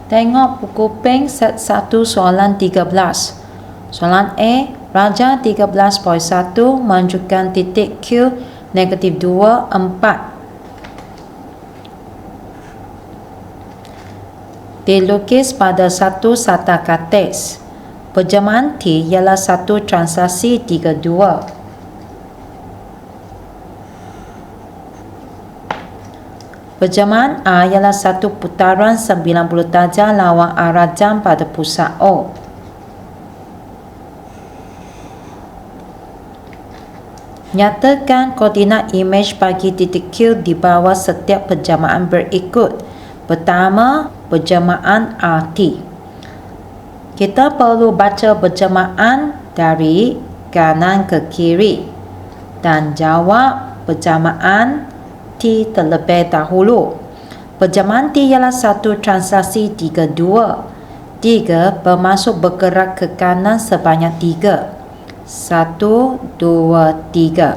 Tengok buku peng set 1 soalan 13. Soalan A, Raja 13.1 menunjukkan titik Q negatif 2, 4. Dilukis pada satu sata kates. Perjamaan T ialah satu transaksi 32. Perjamaan A ialah satu putaran 90 darjah lawan arah jam pada pusat O. Nyatakan koordinat imej bagi titik Q di bawah setiap perjamaan berikut. Pertama, perjamaan RT. Kita perlu baca perjamaan dari kanan ke kiri dan jawab perjamaan T terlebih dahulu. Perjamaan T ialah satu transaksi 32. 3 bermaksud bergerak ke kanan sebanyak 3. 1, 2, 3.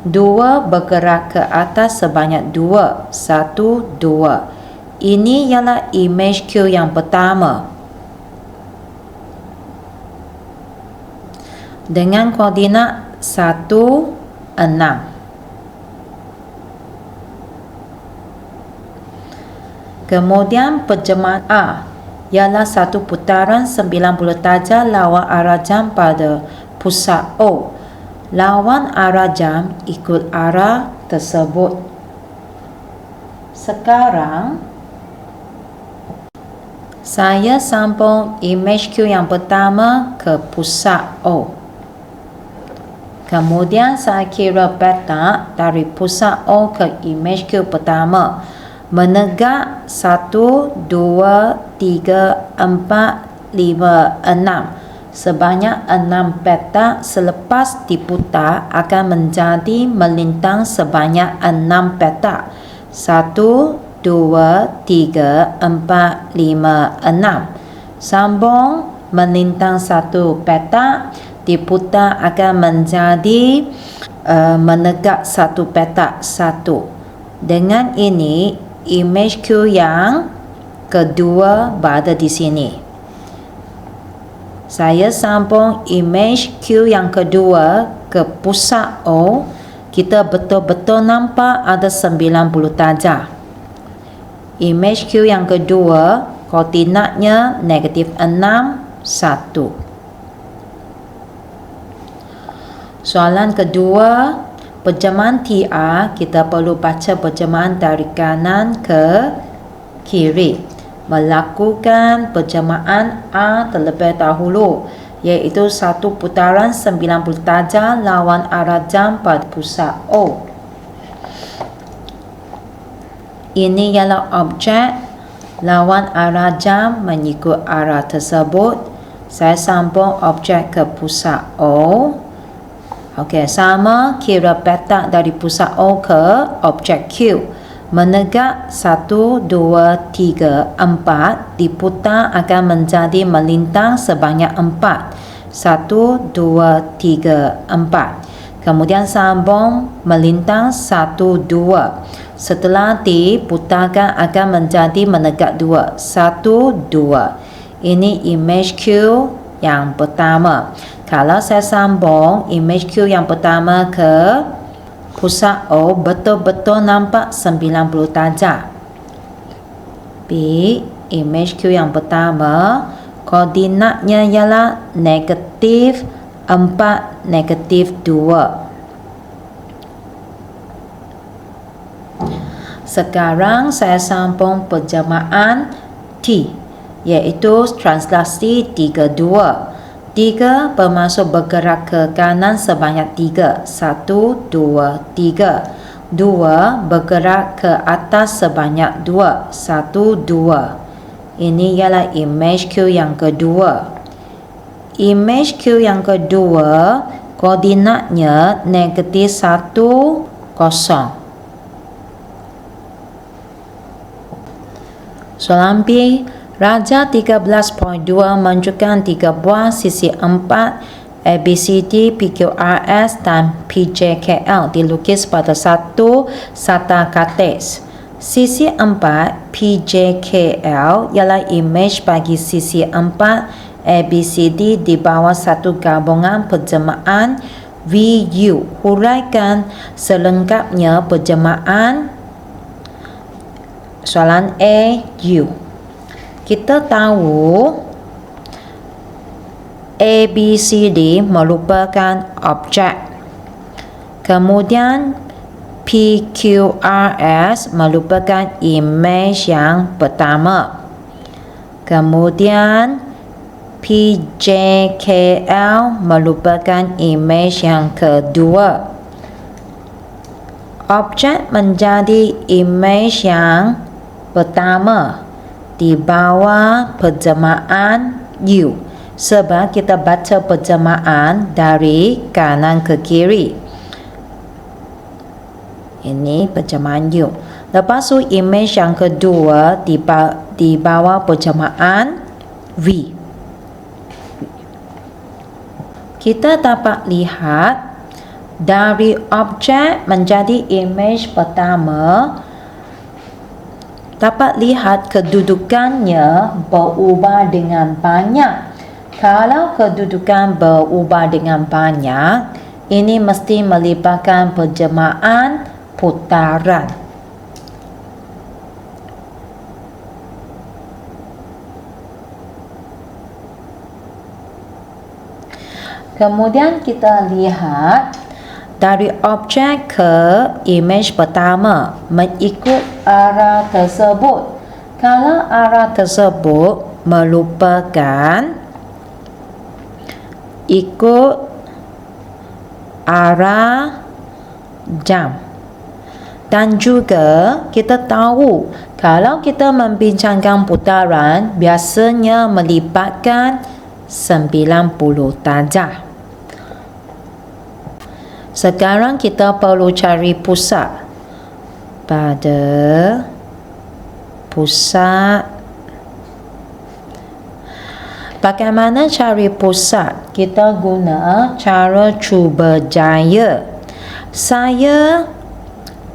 2 bergerak ke atas sebanyak 2. 1, 2. Ini ialah imej Q yang pertama. Dengan koordinat 1, 6. Kemudian perjamaan A ialah satu putaran 90 darjah lawan arah jam pada pusat O. Lawan arah jam ikut arah tersebut. Sekarang saya sambung imej Q yang pertama ke pusat O. Kemudian saya kira petak dari pusat O ke imej Q pertama. Menegak 1, 2, 3, 4, 5, 6. Sebanyak 6 petak selepas diputar akan menjadi melintang sebanyak 6 petak. 1, 2, 3, 4, 5, 6. Sambung melintang 1 petak, diputar akan menjadi menegak 1 petak 1. Dengan ini imej Q yang kedua berada di sini. Saya sambung imej Q yang kedua ke pusat O. Kita betul-betul nampak ada 90 darjah. Imej Q yang kedua koordinatnya negatif 6, 1. Soalan kedua, perjamaan TR, kita perlu baca perjamaan dari kanan ke kiri. Melakukan perjamaan A terlebih dahulu, iaitu satu putaran 90 darjah lawan arah jam pada pusat O. Ini ialah objek lawan arah jam mengikut arah tersebut. Saya sambung objek ke pusat O. Okey, sama kira petak dari pusat O ke objek Q. Menegak 1, 2, 3, 4. Diputar akan menjadi melintang sebanyak 4. 1, 2, 3, 4. Kemudian sambung melintang 1, 2. Setelah diputarkan akan menjadi menegak 2. 1, 2. Ini imej Q yang pertama. Kalau saya sambung imej Q yang pertama ke pusat O, betul-betul nampak 90 darjah. B, imej Q yang pertama koordinatnya ialah negatif 4, negatif 2. Sekarang saya sambung perjamaan T, iaitu translasi 32. 3 bermaksud bergerak ke kanan sebanyak 3. 1, 2, 3. 2 bergerak ke atas sebanyak 2. 1, 2. Ini ialah imej Q yang kedua. Imej Q yang kedua koordinatnya negatif 1, 0. Soalan B, Raja 13.2 menunjukkan 3 buah sisi 4 ABCD, PQRS dan PJKL dilukis pada satu sata kates. Sisi 4 PJKL ialah imej bagi sisi 4 ABCD di bawah satu gabungan perjemaan VU. Huraikan selengkapnya perjemaan. Soalan A, U. Kita tahu ABCD merupakan objek. Kemudian PQRS merupakan imej yang pertama. Kemudian PJKL merupakan imej yang kedua. Objek menjadi imej yang pertama di bawah perjemaan U, sebab kita baca perjemaan dari kanan ke kiri. Ini perjemaan U. Lepas tu imej yang kedua di bawah perjemaan V. Kita dapat lihat dari objek menjadi imej pertama, dapat lihat kedudukannya berubah dengan banyak. Kalau kedudukan berubah dengan banyak, ini mesti melibatkan perjemaan putaran. Kemudian kita lihat dari objek ke imej pertama mengikut arah tersebut. Kalau arah tersebut merupakan ikut arah jam. Dan juga kita tahu kalau kita membincangkan putaran biasanya melibatkan 90 darjah. Sekarang kita perlu cari pusat. Pada pusat, bagaimana cari pusat? Kita guna cara cuba jaya. Saya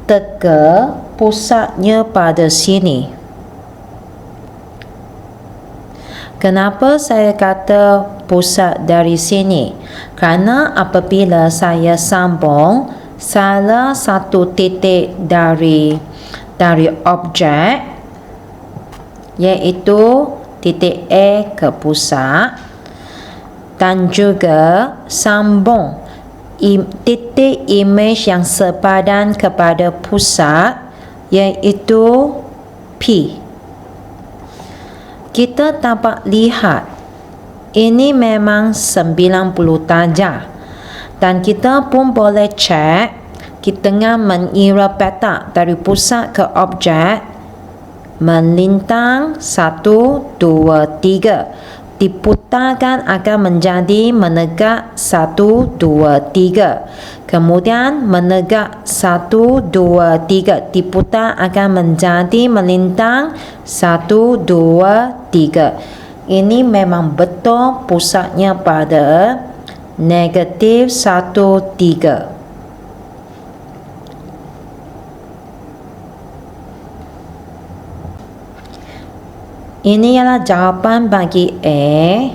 teka pusatnya pada sini. Kenapa saya kata pusat dari sini? Kerana apabila saya sambung salah satu titik dari objek, iaitu titik A ke pusat, dan juga sambung titik imej yang sepadan kepada pusat, iaitu P. Kita dapat lihat ini memang 90 darjah, dan kita pun boleh cek kita tengah mengira petak dari pusat ke objek melintang 1, 2, 3. Diputarkan akan menjadi menegak 1, 2, 3. Kemudian menegak 1, 2, 3. Diputar akan menjadi melintang 1, 2, 3. Ini memang betul pusatnya pada negatif 1, 3. Ini ialah jawapan bagi A.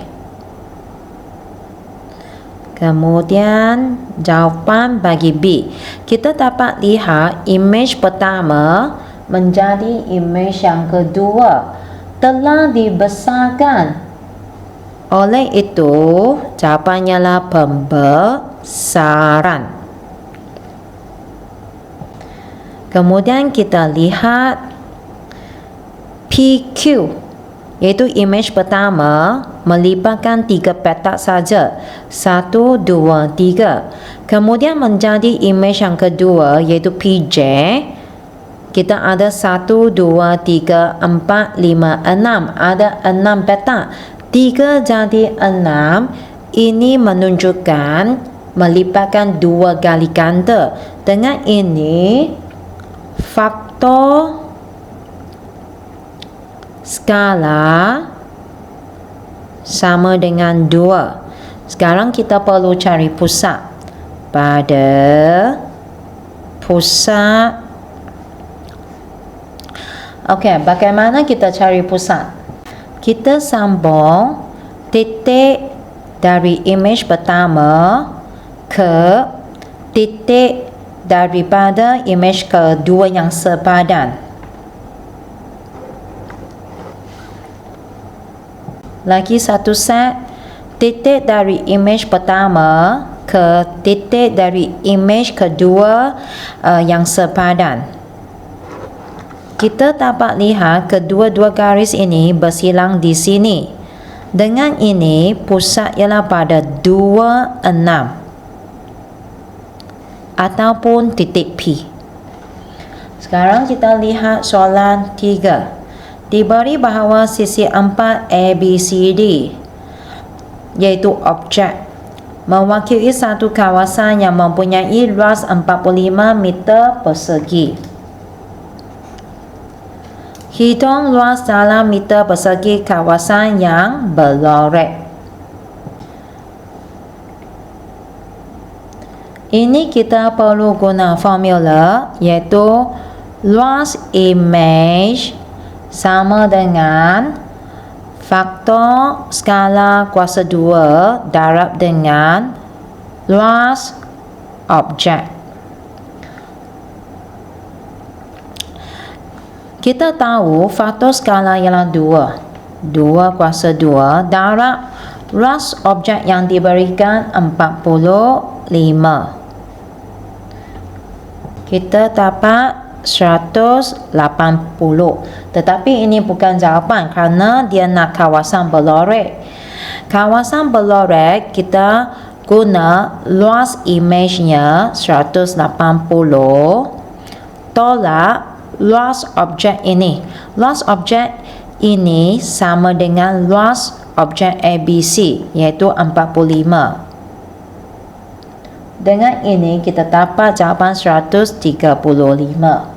Kemudian jawapan bagi B. Kita dapat lihat imej pertama menjadi imej yang kedua telah dibesarkan. Oleh itu, jawapannya ialah pembesaran. Kemudian kita lihat PQ, iaitu imej pertama melibatkan 3 petak saja, 1, 2, 3. Kemudian menjadi imej yang kedua iaitu PJ, kita ada 1, 2, 3, 4, 5, 6. Ada 6 petak. 3 jadi 6. Ini menunjukkan melibatkan 2 kali ganda. Dengan ini faktor skala sama dengan 2. Sekarang kita perlu cari pusat. Pada pusat Okey, bagaimana kita cari pusat? Kita sambung titik dari imej pertama ke titik daripada imej kedua yang sepadan. Lagi satu set, titik dari imej pertama ke titik dari imej kedua yang sepadan. Kita dapat lihat kedua-dua garis ini bersilang di sini. Dengan ini, pusat ialah pada 26 ataupun titik P. Sekarang kita lihat soalan 3. Diberi bahawa sisi 4 ABCD, iaitu objek, mewakili satu kawasan yang mempunyai luas 45 meter persegi. Hitung luas dalam meter persegi kawasan yang berlorek. Ini kita perlu guna formula, iaitu luas imej sama dengan faktor skala kuasa 2 darab dengan luas objek. Kita tahu faktor skala ialah 2 kuasa 2 darab luas objek yang diberikan 45. Kita dapat 180. Tetapi ini bukan jawapan kerana dia nak kawasan berlorek. Kawasan berlorek kita guna luas imejnya 180 tolak luas objek ini. Luas objek ini sama dengan luas objek ABC, iaitu 45. Dengan ini kita dapat jawapan 135.